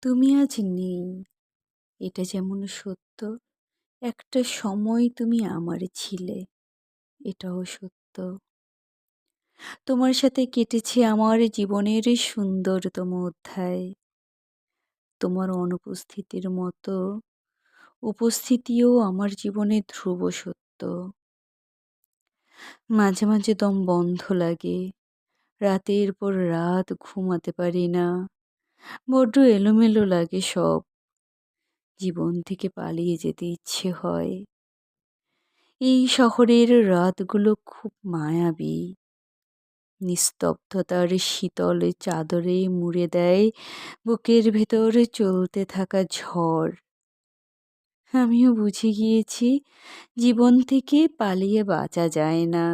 তুমি আজ নেই, এটা যেমন সত্য, একটা সময় তুমি আমার ছিলে, এটাও সত্য। তোমার সাথে কেটেছে আমার জীবনের সুন্দরতম অধ্যায়। তোমার অনুপস্থিতির মতো উপস্থিতিও আমার জীবনে ধ্রুব সত্য। মাঝে মাঝে দম বন্ধ লাগে, রাতের পর রাত ঘুমাতে পারি না, বড্ড এলোমেলো লাগে সব। জীবন থেকে পালিয়ে যেতে ইচ্ছে হয়। এই শহরের রাতগুলো খুব মায়াবী, নিস্তব্ধতার শীতল চাদরে মুড়ে দেয় বুকের ভেতর চলতে থাকা ঝড়। আমিও বুঝে গিয়েছি, জীবন থেকে পালিয়ে বাঁচা যায় না।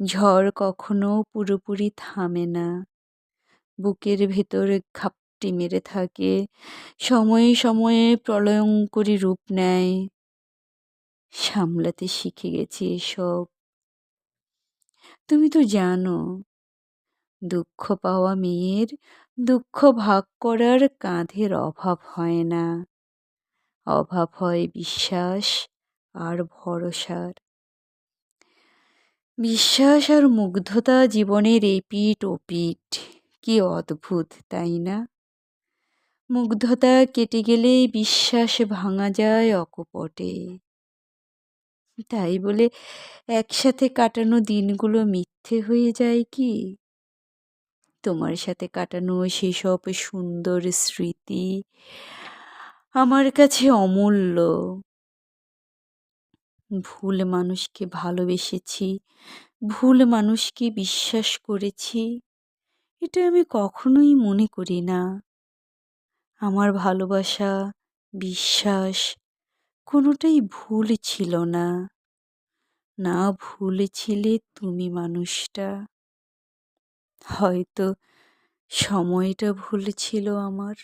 ঝড় কখনো পুরোপুরি থামে না, বুকের ভেতর ঘাপটি মেরে থাকে, সময়ে সময়ে প্রলয়ঙ্করী রূপ নেয়। সামলাতে শিখে গেছি এসব। তুমি তো জানো, দুঃখ পাওয়া মেয়ের দুঃখ ভাগ করার কাঁধের অভাব হয় না, অভাব হয় বিশ্বাস আর ভরসার। বিশ্বাস আর মুগ্ধতা জীবনের এপিঠ ওপিঠ, কি অদ্ভুত তাই না? মুগ্ধতা কেটে গেলে বিশ্বাস ভাঙা যায় অকপটে। তাই বলে একসাথে কাটানো দিনগুলো মিথ্যে হয়ে যায় কি? তোমার সাথে কাটানো সেসব সুন্দর স্মৃতি আমার কাছে অমূল্য। ভুল মানুষকে ভালোবেসেছি, ভুল মানুষকে বিশ্বাস করেছি, এটা আমি কখনোই মনে করি না। আমার ভালোবাসা, বিশ্বাস কোনোটাই ভুল ছিল না। না, ভুল ছিলে তুমি মানুষটা। হয়তো সময়টা ভুল ছিল আমার।